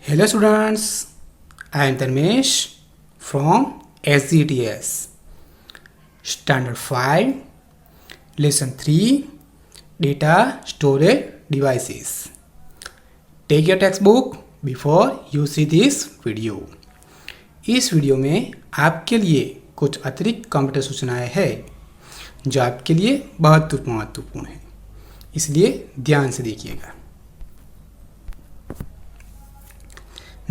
Hello students, I am Dharmesh from SGTS Standard 5 Lesson 3 Data Storage Devices. Take your textbook before you see this video. इस video में आपके लिए कुछ अतिरिक्त computer सूचनाएं हैं जो आपके लिए बहुत महत्वपूर्ण है, इसलिए ध्यान से देखिएगा।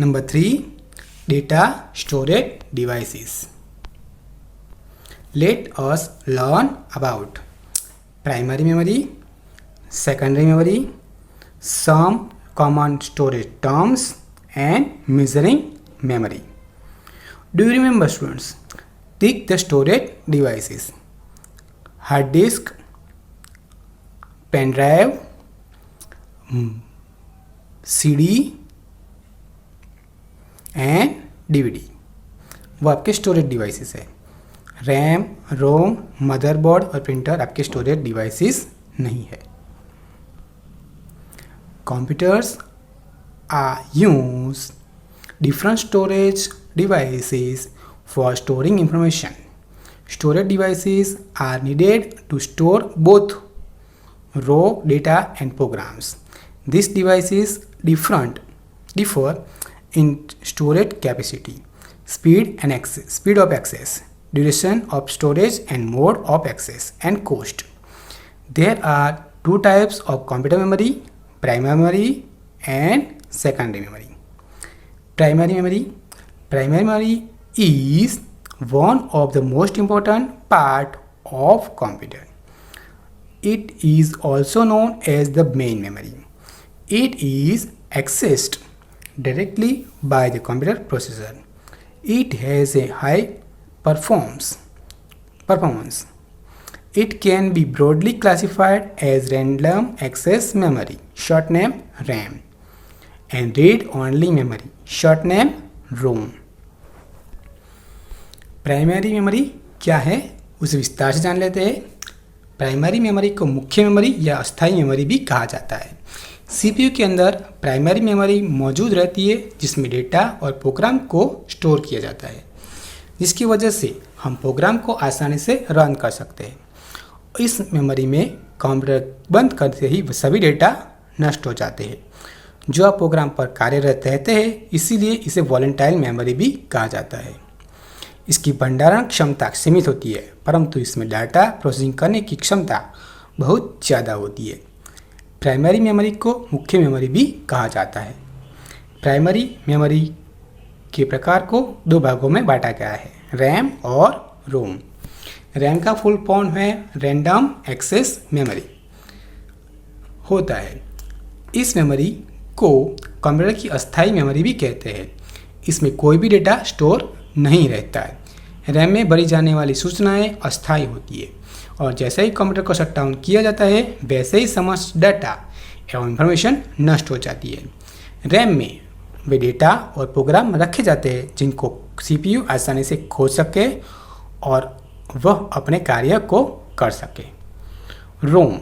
Number 3. Data storage devices. Let us learn about primary memory, secondary memory, some common storage terms and measuring memory. Do you remember, students? Take the storage devices: hard disk, pen drive, CD and DVD। वो आपके storage devices है। RAM, ROM, motherboard और printer आपके storage devices नहीं है। Computers are use different storage devices for storing information. Storage devices are needed to store both raw data and programs. These devices differ in storage capacity, speed of access, duration of storage and mode of access, and cost. There are two types of computer memory: primary memory and secondary memory. Primary memory is one of the most important part of computer. It is also known as the main memory. It is accessed directly by the computer processor. It has a high performance. It can be broadly classified as random access memory, short name RAM, and read-only memory, short name ROM. Primary memory क्या है उसे विस्तार से जान लेते हैं। Primary memory को मुख्य मेमोरी या अस्थायी मेमोरी भी कहा जाता है। सीपीयू के अंदर प्राइमरी मेमोरी मौजूद रहती है जिसमें डेटा और प्रोग्राम को स्टोर किया जाता है, जिसकी वजह से हम प्रोग्राम को आसानी से रन कर सकते हैं। इस मेमोरी में कंप्यूटर बंद करते ही सभी डेटा नष्ट हो जाते हैं जो आप प्रोग्राम पर कार्यरत रहते हैं, इसीलिए इसे वॉलेटाइल मेमोरी भी कहा जाता है। इसकी भंडारण क्षमता सीमित होती है, परंतु इसमें डाटा प्रोसेसिंग करने की क्षमता बहुत ज़्यादा होती है। प्राइमरी मेमोरी को मुख्य मेमोरी भी कहा जाता है। प्राइमरी मेमोरी के प्रकार को दो भागों में बांटा गया है, रैम और रोम। रैम का फुल फॉर्म है रैंडम एक्सेस मेमोरी होता है। इस मेमोरी को कंप्यूटर की अस्थायी मेमोरी भी कहते हैं। इसमें कोई भी डेटा स्टोर नहीं रहता है। रैम में भरी जाने वाली सूचनाएं अस्थायी होती है और जैसे ही कंप्यूटर को शट डाउन किया जाता है वैसे ही समस्त डाटा एवं इंफॉर्मेशन नष्ट हो जाती है। रैम में वे डेटा और प्रोग्राम रखे जाते हैं जिनको सीपीयू आसानी से खोज सके और वह अपने कार्य को कर सके। रोम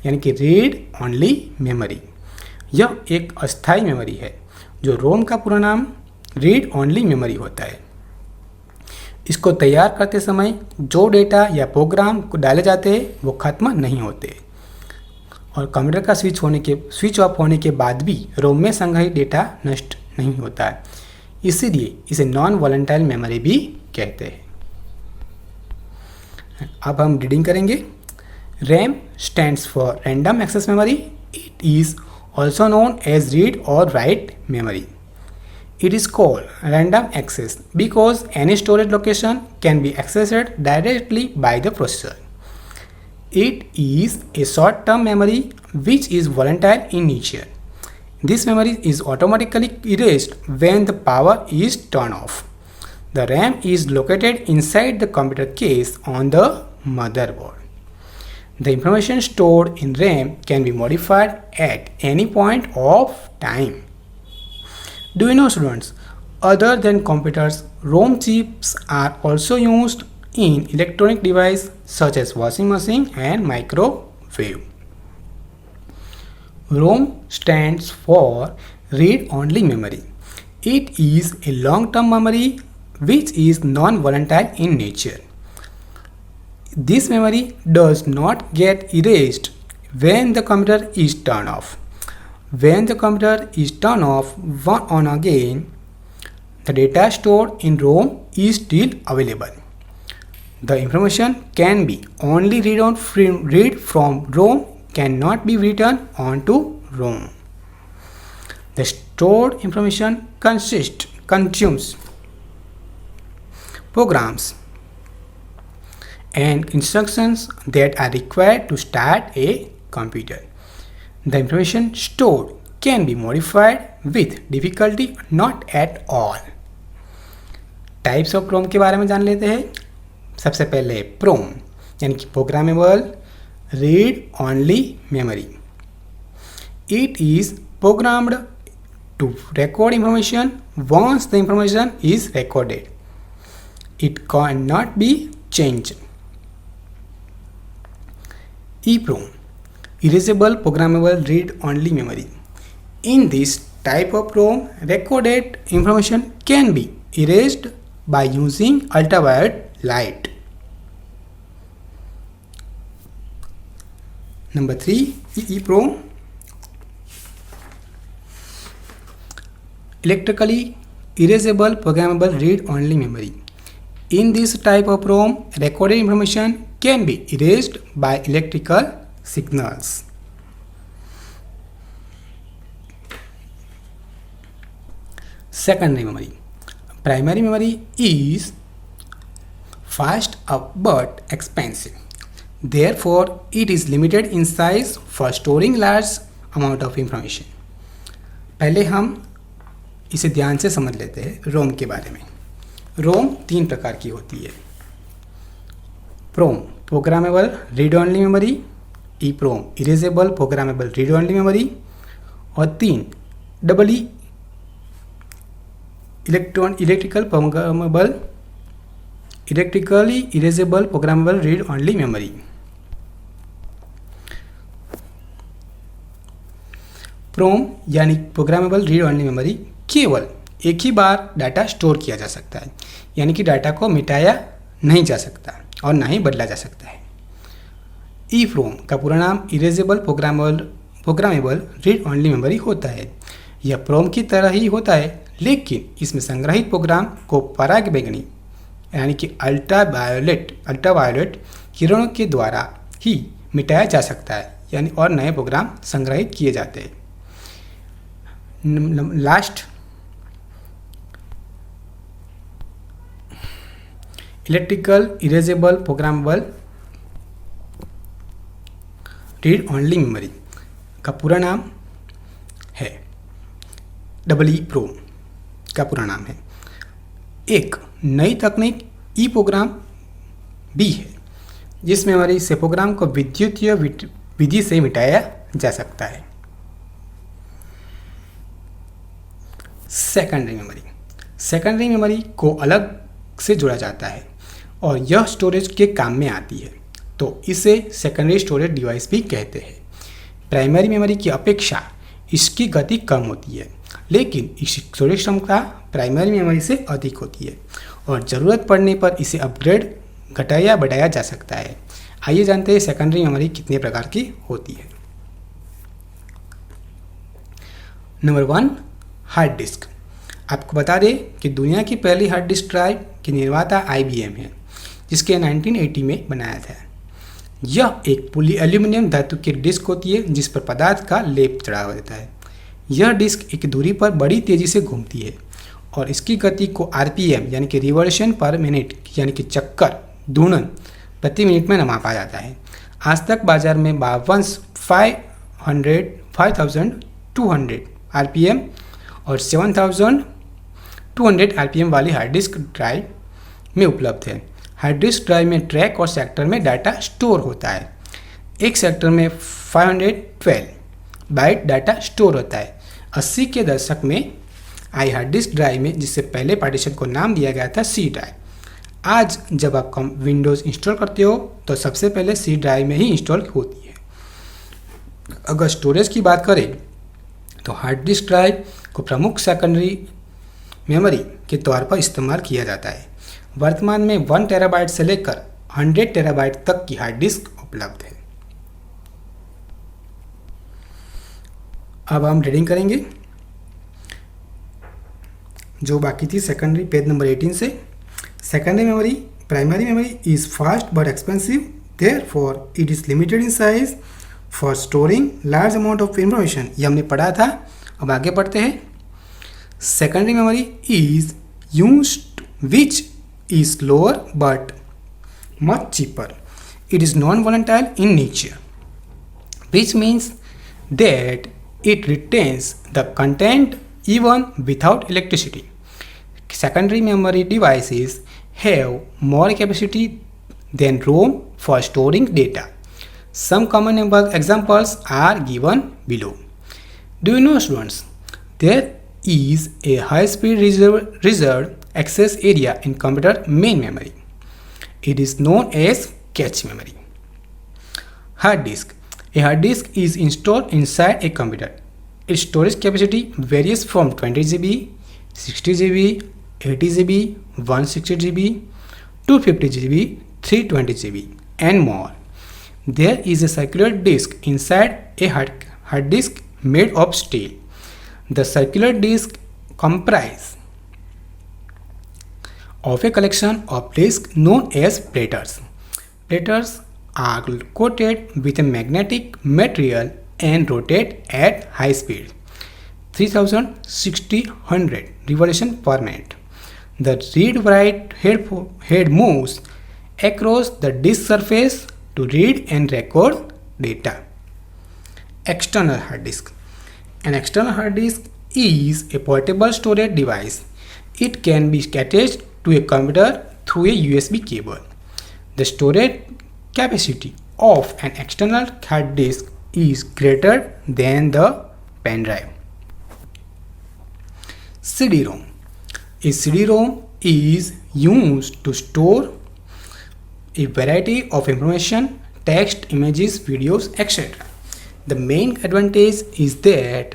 यानी कि रीड ओनली मेमोरी, यह एक अस्थायी मेमोरी है जो रोम का पूरा नाम रीड ओनली मेमोरी होता है। इसको तैयार करते समय जो डेटा या प्रोग्राम को डाले जाते हैं वो खत्म नहीं होते और कंप्यूटर का स्विच ऑफ होने के बाद भी रोम में संग्रहित डेटा नष्ट नहीं होता है, इसीलिए इसे नॉन वॉलेटाइल मेमोरी भी कहते हैं। अब हम रीडिंग करेंगे। RAM stands for random access memory. It is also known as read और write memory. It is called random access because any storage location can be accessed directly by the processor. It is a short-term memory which is volatile in nature. This memory is automatically erased when the power is turned off. The RAM is located inside the computer case on the motherboard. The information stored in RAM can be modified at any point of time. Do you know, students, other than computers, ROM chips are also used in electronic devices such as washing machine and microwave. ROM stands for read only memory. It is a long term memory which is non volatile in nature. This memory does not get erased when the computer is turned off. When the computer is turned off on again, the data stored in ROM is still available. The information can be only read from ROM, cannot be written onto ROM. The stored information consumes programs and instructions that are required to start a computer. The information stored can be modified with difficulty not at all. Types of PROM के बारे में जान लेते हैं। सबसे पहले PROM यानी कि programmable read only memory. It is programmed to record information once the information is recorded. It cannot be changed. EEPROM, erasable programmable read-only memory. In this type of PROM, recorded information can be erased by using ultraviolet light. Number 3, EEPROM, electrically erasable programmable read-only memory. In this type of ROM, recorded information can be erased by electrical signals. Secondary memory. Primary memory is fast but expensive. Therefore, it is limited in size for storing large amount of information. पहले हम इसे ध्यान से समझ लेते हैं रोम के बारे में। रोम 3 प्रकार की होती है। PROM programmable read only memory, EEPROM erasable programmable read only memory, और 3 doubly electrically erasable programmable read only memory. PROM यानी प्रोग्रामेबल रीड ओनली मेमोरी केवल एक ही बार डाटा स्टोर किया जा सकता है, यानी कि डाटा को मिटाया नहीं जा सकता और ना ही बदला जा सकता है। EEPROM का पूरा नाम erasable programmable read only memory होता है। यह प्रोम की तरह ही होता है, लेकिन इसमें संग्रहित प्रोग्राम को परागैंगनी यानी कि अल्ट्रावायोलेट किरणों के द्वारा ही मिटाया जा सकता है, यानी और नए प्रोग्राम संग्रहित किए जाते हैं। Last electrical erasable programmable read only memory का पूरा नाम है EEPROM का पूरा नाम है। एक नई तकनीक EEPROM भी है जिस मेमोरी से प्रोग्राम को विद्युतीय विधि से मिटाया जा सकता है। सेकेंडरी मेमोरी को अलग से जोड़ा जाता है और यह स्टोरेज के काम में आती है, तो इसे सेकेंडरी स्टोरेज डिवाइस भी कहते हैं। प्राइमरी मेमोरी की अपेक्षा इसकी गति कम होती है, लेकिन इसकी स्टोरेज क्षमता प्राइमरी मेमोरी से अधिक होती है और ज़रूरत पड़ने पर इसे अपग्रेड घटाया बढ़ाया जा सकता है। आइए जानते हैं सेकेंडरी मेमोरी कितने प्रकार की होती है। Number 1, hard disk. आपको बता दें कि दुनिया की पहली हार्ड डिस्क ड्राइव की निर्माता IBM है, जिसके 1980 में बनाया था। यह एक पॉली एल्यूमिनियम धातु की डिस्क होती है जिस पर पदार्थ का लेप चढ़ा होता है। यह डिस्क एक दूरी पर बड़ी तेज़ी से घूमती है और इसकी गति को RPM यानी कि रिवॉल्यूशन पर मिनट यानी कि चक्कर घूर्णन प्रति मिनट में मापा जाता है। आज तक बाजार में 5200 RPM और 7200 RPM वाली हार्ड डिस्क ड्राइव में उपलब्ध है। हार्ड डिस्क ड्राइव में ट्रैक और सेक्टर में डाटा स्टोर होता है। एक सेक्टर में 512 बाइट डाटा स्टोर होता है। 80 के दशक में आई हार्ड डिस्क ड्राइव में, जिससे पहले पार्टीशन को नाम दिया गया था C ड्राइव। आज जब आप विंडोज़ इंस्टॉल करते हो तो सबसे पहले C ड्राइव में ही इंस्टॉल होती है। अगर स्टोरेज की बात करें तो हार्ड डिस्क ड्राइव को प्रमुख सेकेंडरी मेमोरी के तौर पर इस्तेमाल किया जाता है। वर्तमान में 1 टेराबाइट से लेकर 100 टेराबाइट तक की हार्ड डिस्क उपलब्ध है। अब हम रीडिंग करेंगे जो बाकी थी सेकेंडरी, पेज नंबर 18 से। Secondary memory, primary memory is fast but expensive, therefore it is limited in size for storing large amount of information. ये हमने पढ़ा था। अब आगे पढ़ते हैं। Secondary memory is used which is slower but much cheaper. It is non-volatile in nature, which means that it retains the content even without electricity. Secondary memory devices have more capacity than ROM for storing data. Some common examples are given below. Do you know, students, there is a high-speed reserved access area in computer main memory. It is known as cache memory. Hard disk. A hard disk is installed inside a computer. Its storage capacity varies from 20 GB, 60 GB, 80 GB, 160 GB, 250 GB, 320 GB, and more. There is a circular disk inside a hard disk made of steel. The circular disk comprises of a collection of disks known as platters. Platters are coated with a magnetic material and rotate at high speed, 3000-6000 revolution per minute. The read-write head moves across the disk surface to read and record data. External hard disk. An external hard disk is a portable storage device. It can be attached to a computer through a USB cable. The storage capacity of an external hard disk is greater than the pen drive. CD-ROM. A CD-ROM is used to store a variety of information, text, images, videos, etc. The main advantage is that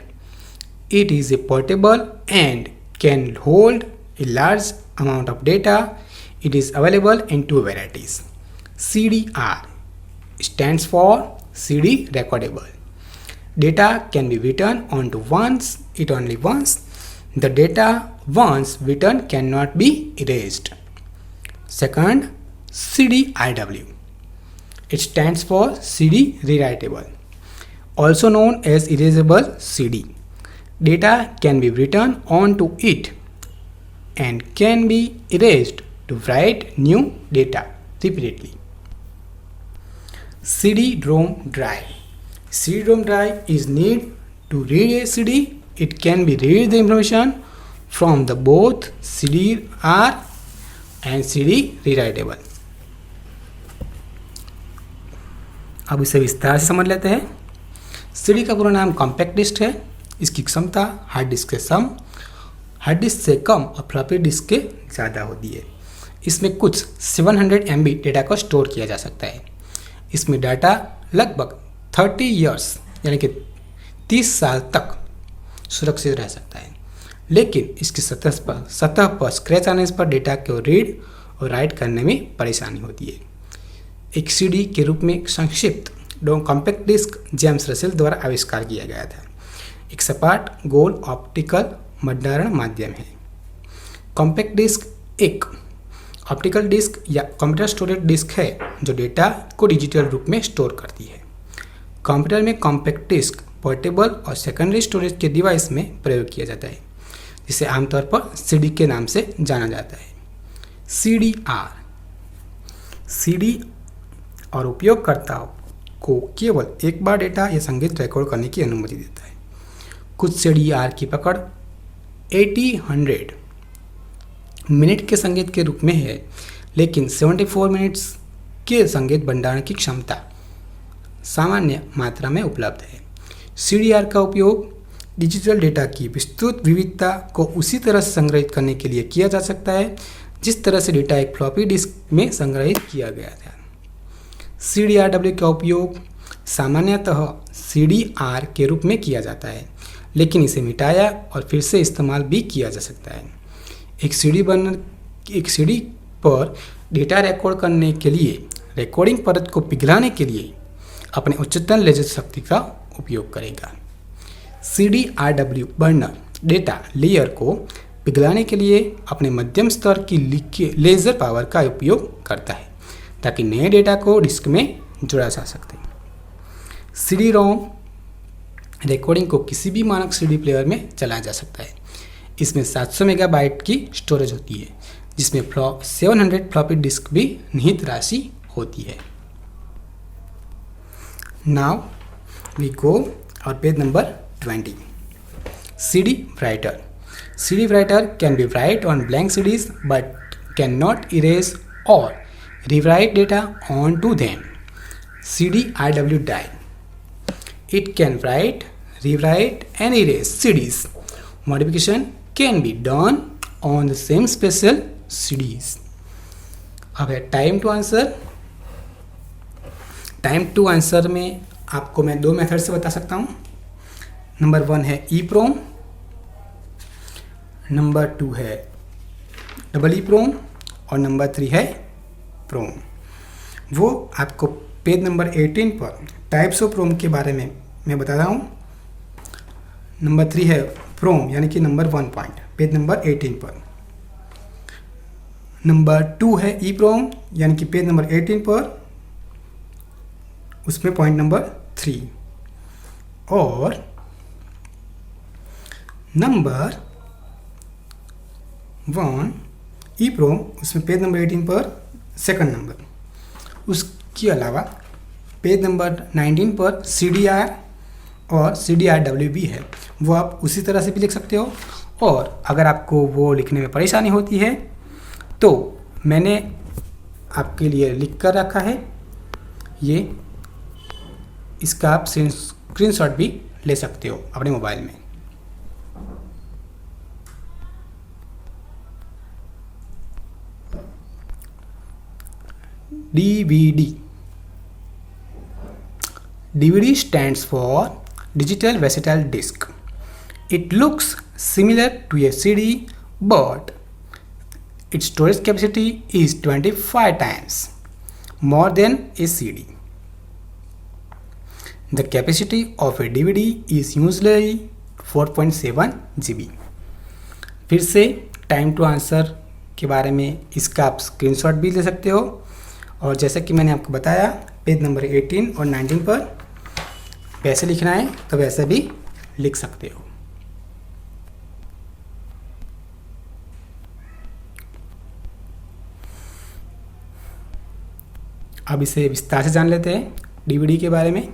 it is a portable and can hold a large amount of data. It is available in two varieties. CDR stands for CD recordable. Data can be written onto only once. The data once written cannot be erased. Second, CDIW. It stands for CD rewritable, also known as erasable CD. Data can be written onto it and can be erased to write new data repeatedly. CD-ROM drive. CD-ROM drive is needed to read a CD. It can be read the information from the both CD-R and CD rewritable. अब इसे विस्तार से समझ लेते हैं। CD का पूरा नाम कॉम्पैक्ट डिस्क है। इसकी क्षमता हार्ड डिस्क से कम और फ्लॉपी डिस्क के ज़्यादा होती है। इसमें कुछ 700 MB डेटा को स्टोर किया जा सकता है। इसमें डाटा लगभग 30 इयर्स यानी कि 30 साल तक सुरक्षित रह सकता है, लेकिन इसकी सतह पर स्क्रैच आने पर डेटा को रीड और राइट करने में परेशानी होती है। एक CD के रूप में संक्षिप्त कॉम्पैक्ट डिस्क जेम्स रसेल द्वारा आविष्कार किया गया था। एक सपाट गोल ऑप्टिकल मतदारण माध्यम है। कॉम्पैक्ट डिस्क एक ऑप्टिकल डिस्क या कंप्यूटर स्टोरेज डिस्क है जो डेटा को डिजिटल रूप में स्टोर करती है। कंप्यूटर में कॉम्पैक्ट डिस्क पोर्टेबल और सेकेंडरी स्टोरेज के डिवाइस में प्रयोग किया जाता है, जिसे आमतौर पर CD के नाम से जाना जाता है। CDR CD और उपयोगकर्ताओं को केवल एक बार डेटा या संगीत रिकॉर्ड करने की अनुमति देता है। कुछ CDR की पकड़ 800 मिनट के संगीत के रूप में है, लेकिन 74 मिनट्स के संगीत भंडारण की क्षमता सामान्य मात्रा में उपलब्ध है। CDR का उपयोग डिजिटल डेटा की विस्तृत विविधता को उसी तरह से संग्रहित करने के लिए किया जा सकता है जिस तरह से डेटा एक फ्लॉपी डिस्क में संग्रहित किया गया था। CDRW का उपयोग सामान्यतः CDR के रूप में किया जाता है, लेकिन इसे मिटाया और फिर से इस्तेमाल भी किया जा सकता है। एक CD पर डेटा रिकॉर्ड करने के लिए रिकॉर्डिंग परत को पिघलाने के लिए अपने उच्चतम लेजर शक्ति का उपयोग करेगा। CDRW बर्नर डेटा लेयर को पिघलाने के लिए अपने मध्यम स्तर की लेज़र पावर का उपयोग करता है ताकि नए डेटा को डिस्क में जोड़ा जा सके। CD-ROM रिकॉर्डिंग को किसी भी मानक CD प्लेयर में चलाया जा सकता है। इसमें 700 मेगाबाइट की स्टोरेज होती है, जिसमें 700 फ्लॉपी डिस्क भी निहित राशि होती है। नाउ वी गो और page number 20। CD writer. CD writer can be write on blank CDs but cannot erase or rewrite data onto them. CDRW die. It can write, rewrite and erase CDs. Modification can be done on the same special CDs. अब है time to answer. Time to answer में आपको मैं 2 method से बता सकता हूँ। Number 1 है EEPROM, नंबर 2 है EEPROM और नंबर 3 है PROM। वो आपको पेज नंबर 18 पर टाइप्स ऑफ PROM के बारे में मैं बता रहा हूँ। नंबर 3 है PROM यानी कि नंबर 1 पॉइंट पेज नंबर 18 पर। नंबर 2 है EEPROM यानी कि पेज नंबर 18 पर, उसमें पॉइंट नंबर 3। और नंबर 1 EEPROM उसमें पेज नंबर 18 पर सेकंड नंबर। उसके अलावा पेज नंबर 19 पर CDR और CDRW भी है, वो आप उसी तरह से भी लिख सकते हो। और अगर आपको वो लिखने में परेशानी होती है तो मैंने आपके लिए लिख कर रखा है, ये इसका आप स्क्रीनशॉट भी ले सकते हो अपने मोबाइल में। DVD stands for Digital Versatile Disc. It looks similar to a CD, but its storage capacity is 25 times more than a CD. The capacity of a DVD is usually 4.7 GB. फिर से time to answer के बारे में इसका आप screenshot भी ले सकते हो, और जैसा कि मैंने आपको बताया पेज नंबर 18 और 19 पर वैसे लिखना है तो वैसे भी लिख सकते हो। अब इसे विस्तार से जान लेते हैं DVD के बारे में।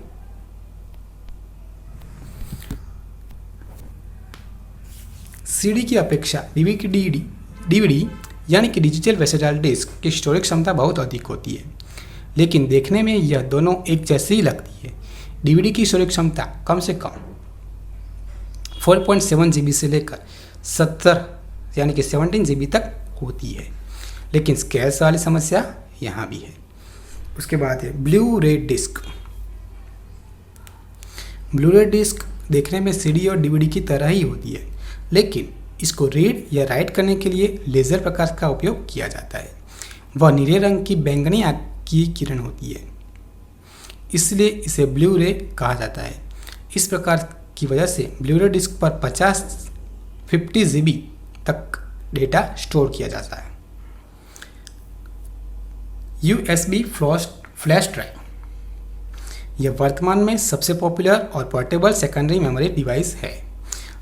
CD की अपेक्षा DVD यानी कि डिजिटल वर्सेटाइल डिस्क की स्टोरेज क्षमता बहुत अधिक होती है, लेकिन देखने में यह दोनों एक जैसी ही लगती है। DVD की स्टोरेज क्षमता कम से कम 4.7 GB से लेकर 17 यानी कि 17 GB तक होती है, लेकिन स्केल्स वाली समस्या यहाँ भी है। उसके बाद है ब्लू रे डिस्क। ब्लू रे डिस्क देखने में CD और DVD की तरह ही होती है, लेकिन इसको रीड या राइट करने के लिए लेज़र प्रकाश का उपयोग किया जाता है। वह नीले रंग की बैंगनी आग की किरण होती है, इसलिए इसे ब्लू रे कहा जाता है। इस प्रकार की वजह से ब्लू रे डिस्क पर 50 GB तक डेटा स्टोर किया जाता है। USB फ्लैश ड्राइव यह वर्तमान में सबसे पॉपुलर और पोर्टेबल सेकेंडरी मेमोरी डिवाइस है,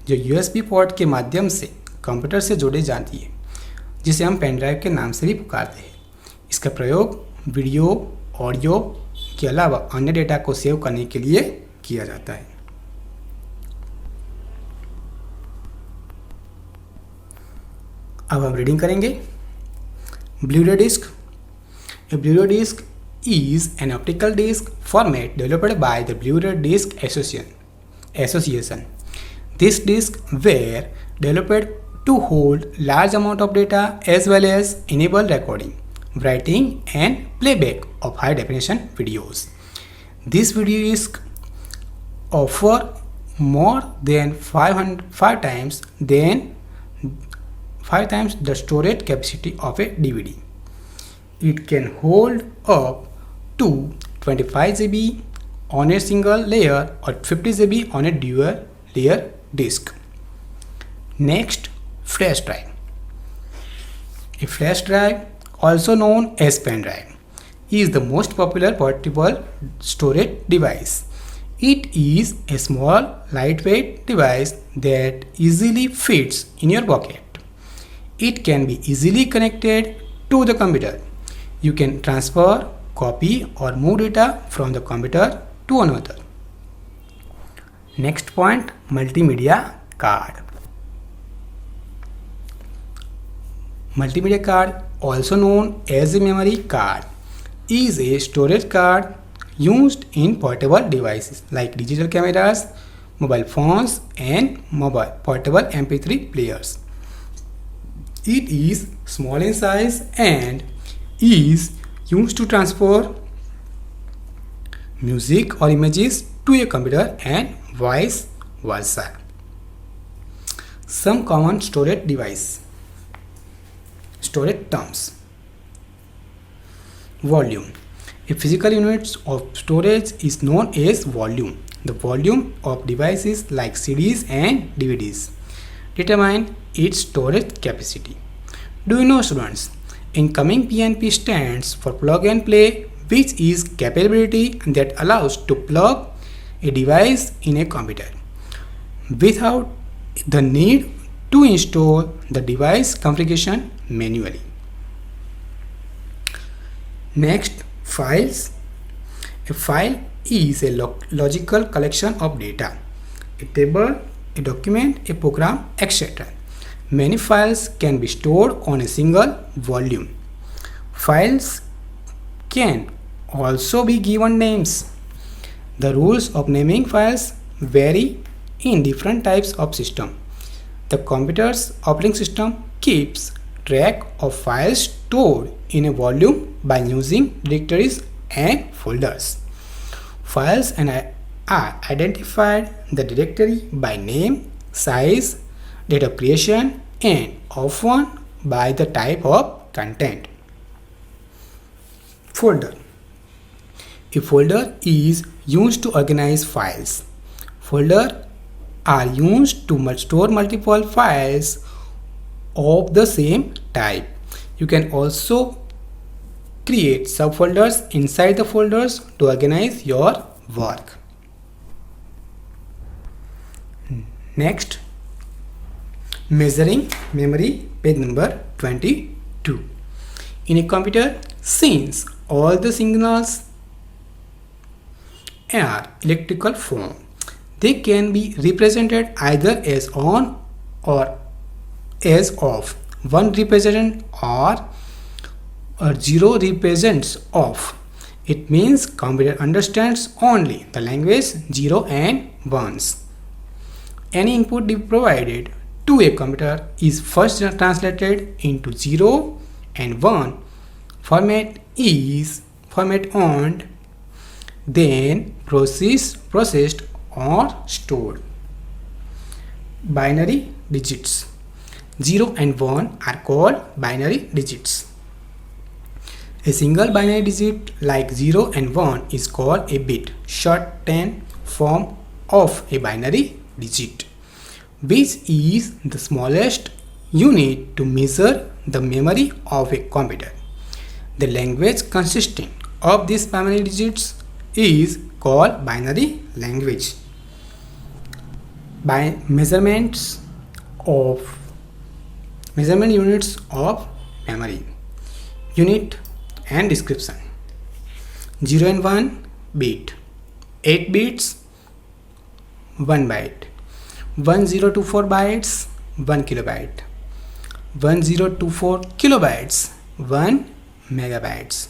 जो USB पोर्ट के माध्यम से कंप्यूटर से जोड़ी जाती है, जिसे हम पेन ड्राइव के नाम से भी पुकारते हैं। इसका प्रयोग वीडियो, ऑडियो के अलावा अन्य डेटा को सेव करने के लिए किया जाता है। अब हम रीडिंग करेंगे। ब्लू रे disc. A Blu-ray disc is an optical disc format developed by the Blu-ray Disc Association. These discs were developed to hold large amount of data as well as enable recording, writing and playback of high definition videos. This video disk offer more than 5 times the storage capacity of a DVD. It can hold up to 25 GB on a single layer or 50 GB on a dual layer disk. Next, flash drive. A flash drive, also known as pen drive, is the most popular portable storage device. It is a small, lightweight device that easily fits in your pocket. It can be easily connected to the computer. You can transfer, copy, or move data from the computer to another. Next point, multimedia card. Multimedia card, also known as a memory card, is a storage card used in portable devices like digital cameras, mobile phones, and mobile portable MP3 players. It is small in size and is used to transfer music or images to a computer and vice versa. Some common storage terms. Volume. A physical unit of storage is known as volume. The volume of devices like CDs and DVDs determine its storage capacity. Do you know, students? Incoming PNP stands for plug and play, which is capability that allows to plug a device in a computer without the need to install the device configuration manually. Next, files. A file is a logical collection of data, a table, a document, a program, etc. Many files can be stored on a single volume. Files can also be given names. The rules of naming files vary in different types of system. The computer's operating system keeps track of files stored in a volume by using directories and folders. Files are identified the directory by name, size, date of creation, and often by the type of content. Folder. A folder is used to organize files. Folders are used to store multiple files of the same type. You can also create subfolders inside the folders to organize your work. Next, measuring memory, page number 22. In a computer, since all the signals are electrical form, they can be represented either as on or as off. One represents or 0 represents off. It means computer understands only the language 0 and 1s. Any input provided to a computer is first translated into 0 and 1 format and then processed or stored. Binary digits. 0 and 1 are called binary digits. A single binary digit like 0 and 1 is called a bit, shorthand form of a binary digit, which is the smallest unit to measure the memory of a computer. The language consisting of these binary digits is called binary language. By measurement units of memory. Unit and description. 0 and 1 bit. 8 bits 1 byte. 1024 bytes 1 kilobyte. 1024 kilobytes 1 megabytes.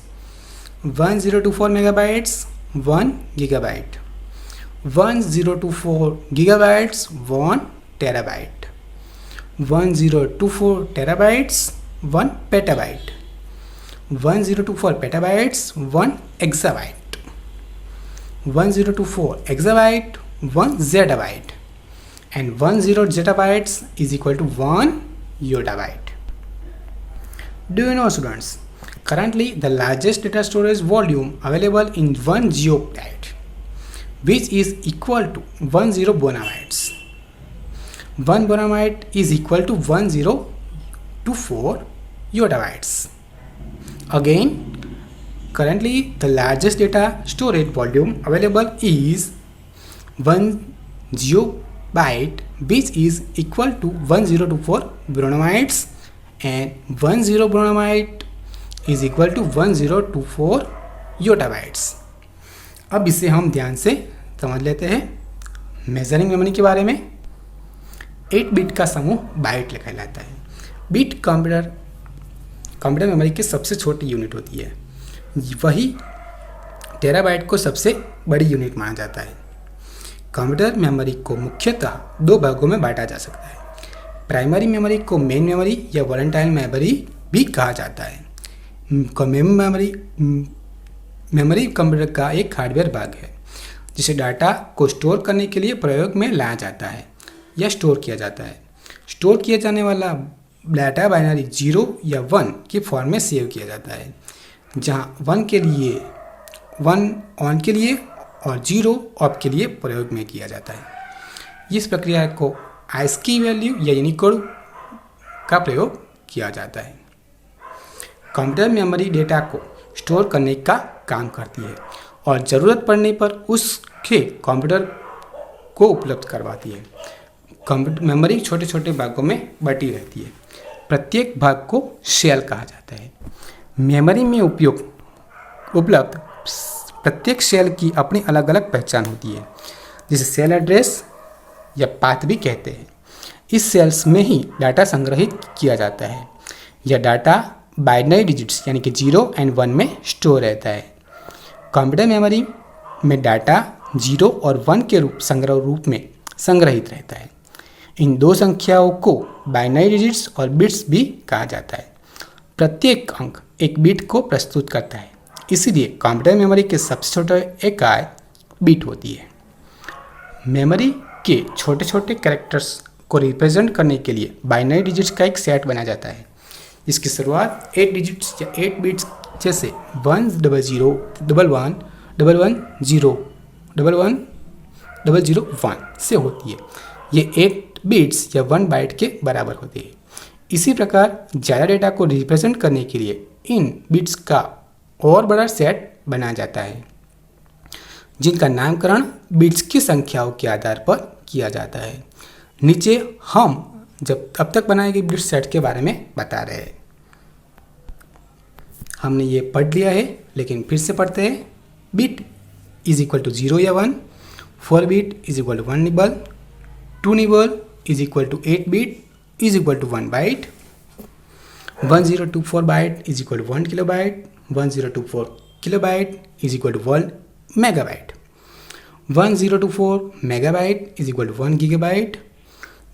1024 megabytes 1 gigabyte. 1024 gigabytes 1 terabyte. 1024 terabytes 1 petabyte. 1024 petabytes 1 exabyte. 1024 exabyte, 1 zettabyte, and 10 zettabytes is equal to 1 yottabyte. Do you know, students? Currently, the largest data storage volume available in 1 gigabyte, which is equal to 10 bonabytes. 1 bonabyte is equal to 1024 yottabytes. Again, currently the largest data storage volume available is 1 gigabyte, which is equal to 1024 bonabytes, and 10 bonabyte is equal to 1024 yottabytes. अब इसे हम ध्यान से समझ लेते हैं measuring memory के बारे में। 8 बिट का समूह बाइट कहलाता है। बिट कंप्यूटर मेमोरी की सबसे छोटी यूनिट होती है, वही टेराबाइट को सबसे बड़ी यूनिट माना जाता है। कंप्यूटर मेमोरी को मुख्यतः 2 भागों में बांटा जा सकता है। प्राइमरी मेमोरी को मेन मेमोरी या वॉलेटाइल मेमोरी भी कहा जाता है। मेमोरी कंप्यूटर का एक हार्डवेयर भाग है जिसे डाटा को स्टोर करने के लिए प्रयोग में लाया जाता है या स्टोर किया जाता है। स्टोर किया जाने वाला डाटा बाइनरी 0 या 1 के फॉर्म में सेव किया जाता है, जहाँ 1 के लिए 1 ऑन के लिए और 0 ऑफ के लिए प्रयोग में किया जाता है। इस प्रक्रिया को ASCII वैल्यू या यूनिकोड का प्रयोग किया जाता है। कंप्यूटर मेमोरी डेटा को स्टोर करने का काम करती है और ज़रूरत पड़ने पर उसके कंप्यूटर को उपलब्ध करवाती है। कंप्यूटर मेमोरी छोटे छोटे भागों में बटी रहती है। प्रत्येक भाग को सेल कहा जाता है। मेमोरी में उपलब्ध प्रत्येक सेल की अपनी अलग अलग पहचान होती है, जिसे सेल एड्रेस या पाथ भी कहते हैं। इस सेल्स में ही डाटा संग्रहित किया जाता है। यह डाटा बाइनरी डिजिट्स यानी कि 0 और 1 में स्टोर रहता है। कंप्यूटर मेमोरी में डाटा 0 और 1 के रूप में संग्रहित रहता है। इन 2 संख्याओं को बाइनरी डिजिट्स और बिट्स भी कहा जाता है। प्रत्येक अंक एक बिट को प्रस्तुत करता है, इसलिए कंप्यूटर मेमोरी के सबसे छोटा इकाई बिट होती है। मेमोरी के छोटे छोटे कैरेक्टर्स को रिप्रेजेंट करने के लिए बाइनरी डिजिट्स का एक सेट बनाया जाता है, जिसकी शुरुआत 8 डिजिट्स या 8 बिट्स जैसे 1 0 0 1 1 1 0 1 1 0 1 से होती है। ये 8 बिट्स या 1 बाइट के बराबर होते हैं। इसी प्रकार ज़्यादा डेटा को रिप्रेजेंट करने के लिए इन बिट्स का और बड़ा सेट बनाया जाता है, जिनका नामकरण बिट्स की संख्याओं के आधार पर किया जाता है। नीचे हम अब तक बनाए गए बिट सेट के बारे में बता रहे हैं। हमने ये पढ़ लिया है, लेकिन फिर से पढ़ते हैं। बिट इज इक्वल टू 0 या 1, 4 bit is equal to 1 nibble, 2 nibble is equal to 8 bit is equal to 1 byte, 1024 byte is equal to 1 kilobyte, 1024 kilobyte is equal to 1 megabyte, 1024 megabyte is equal to 1 gigabyte,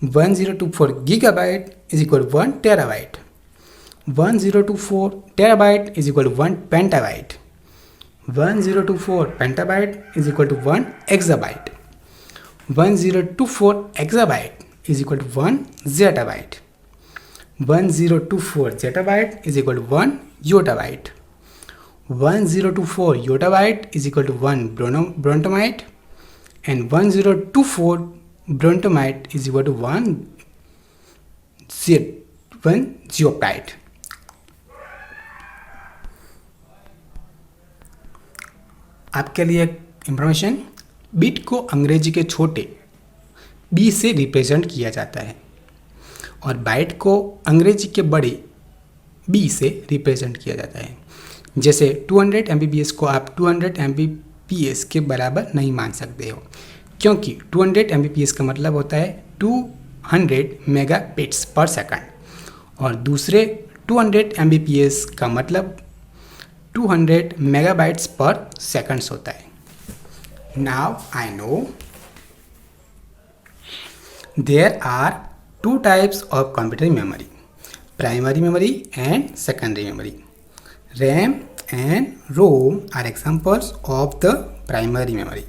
1024 gigabyte is equal to 1 terabyte, 1024 terabyte is equal to 1 petabyte, 1024 petabyte is equal to 1 exabyte, 1024 exabyte is equal to 1 zettabyte, 1024 zettabyte is equal to 1 yottabyte, 1024 yottabyte is equal to 1 brontobyte, and 1024 brontobyte is equal to 1 geobyte. आपके लिए एक information, bit को अंग्रेजी के छोटे B से represent किया जाता है और बाइट को अंग्रेजी के बड़े बी से रिप्रेजेंट किया जाता है। जैसे 200 MBPS को आप 200 MBPS के बराबर नहीं मान सकते हो, क्योंकि 200 MBPS का मतलब होता है 200 मेगाबिट्स पर सेकंड और दूसरे 200 MBPS का मतलब 200 मेगाबाइट्स पर सेकंड्स होता है। Now I know there are 2 types of computer memory, primary memory and secondary memory. RAM and ROM are examples of the primary memory.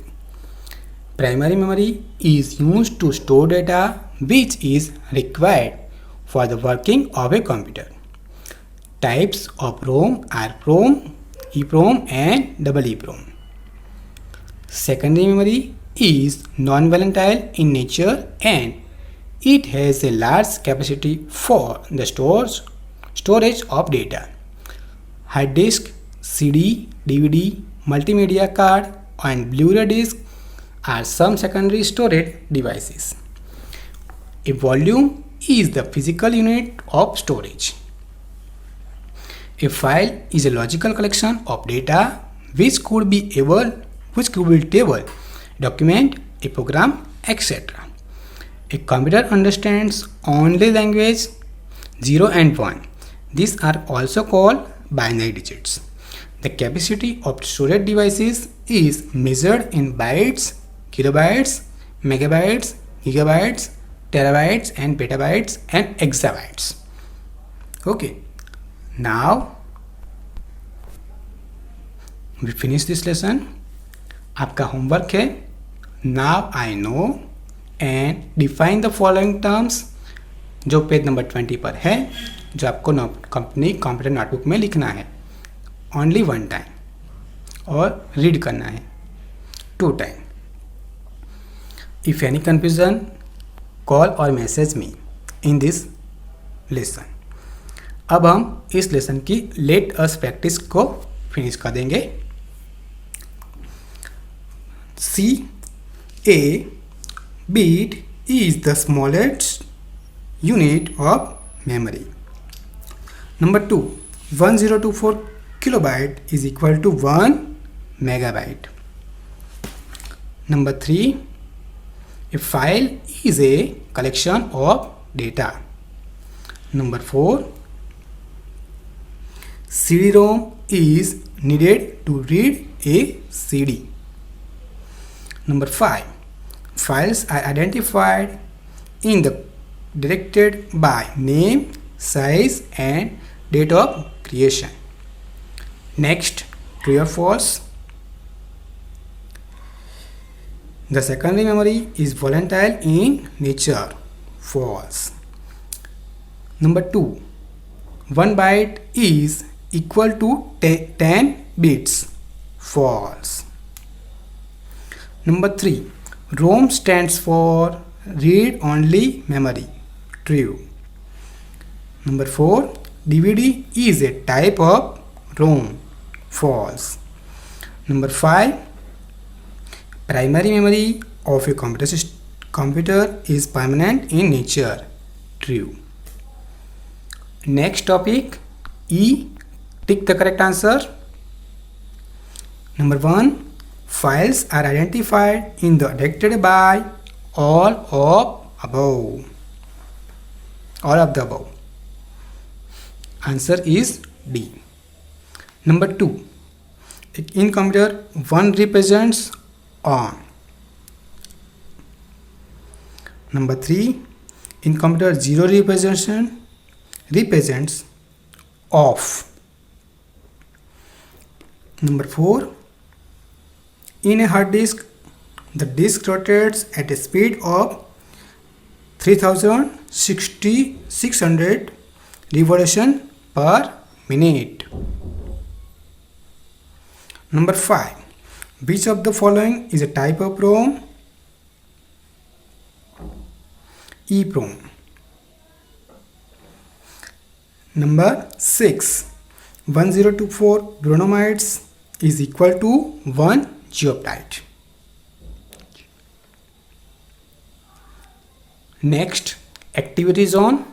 Primary memory is used to store data which is required for the working of a computer. Types of ROM are PROM, EPROM and EEPROM. Secondary memory is non-volatile in nature and it has a large capacity for the storage of data. Hard disk, CD, DVD, multimedia card and Blu-ray disc are some secondary storage devices. A volume is the physical unit of storage. A file is a logical collection of data which could be table, document, a program, etc. A computer understands only language 0 and 1. These are also called binary digits. The capacity of storage devices is measured in bytes, kilobytes, megabytes, gigabytes, terabytes and petabytes and exabytes. Okay, now we finish this lesson. आपका homework है now I no and define the following terms, जो page number 20 पर है, जो आपको company computer notebook में लिखना है ओनली 1 टाइम और रीड करना है 2 time. If any confusion call और message me in this lesson. अब हम इस लेसन की लेट अस प्रैक्टिस को फिनिश कर देंगे. See, a bit is the smallest unit of memory. Number 2, 1024 kilobyte is equal to 1 megabyte. Number 3, a file is a collection of data. Number 4, CD-ROM is needed to read a CD. Number 5, files are identified in the directed by name, size and date of creation. Next, true or false? The secondary memory is volatile in nature. False. Number 2, 1 byte is equal to 10 bits. False. Number 3, ROM stands for read only memory. True. Number 4, DVD is a type of ROM. False. Number 5, primary memory of a computer is permanent in nature. True. Next topic, E. Tick the correct answer. Number 1, files are identified in the directed by all of the above. Answer is D. Number 2, in computer 1 represents on. Number 3, in computer 0 represents off. Number 4, in a hard disk, the disk rotates at a speed of 3600 revolutions per minute. Number 5, which of the following is a type of ROM? EPROM. Number 6, 1024 bromide is equal to 1 geoptite. Next, activity zone.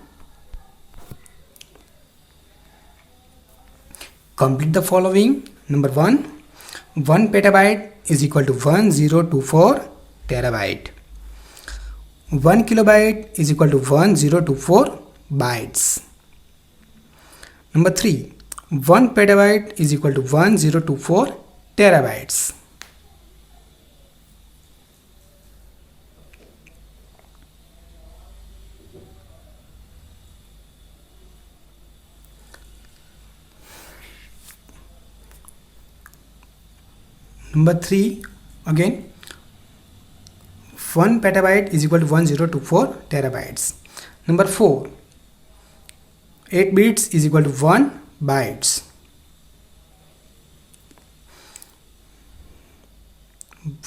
Complete the following. Number 1, 1 petabyte is equal to 1024 terabyte. 1 kilobyte is equal to 1024 bytes. Number 3, 1 petabyte is equal to 1024 terabytes. Number 3, Again, 1 petabyte is equal to 1024 terabytes. Number 4, 8 bits is equal to 1 bytes.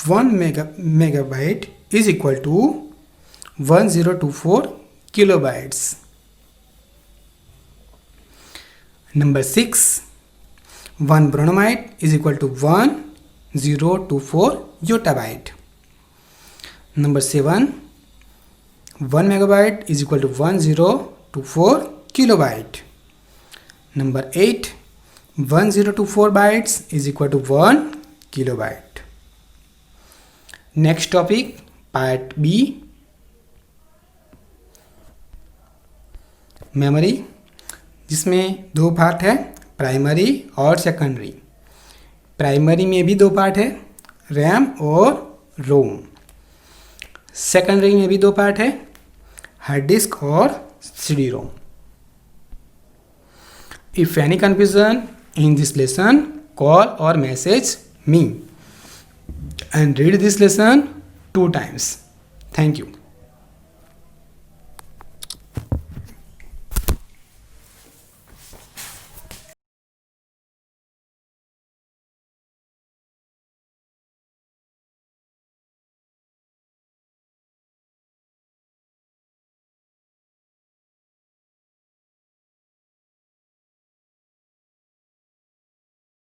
1 megabyte is equal to 1024 kilobytes. Number 6, 1 bromide is equal to 1024 yottabyte. Number 7, 1 megabyte is equal to 1024 kilobyte. Number 8, 1024 bytes is equal to 1 kilobyte. Next topic, part B, memory, जिसमें दो part है, primary और secondary. Primary में भी दो part है, RAM और रोम। Secondary में भी दो पार्ट है, हार्ड डिस्क और CD ROM. If any confusion in this lesson, call or message me and read this lesson 2 times. Thank you.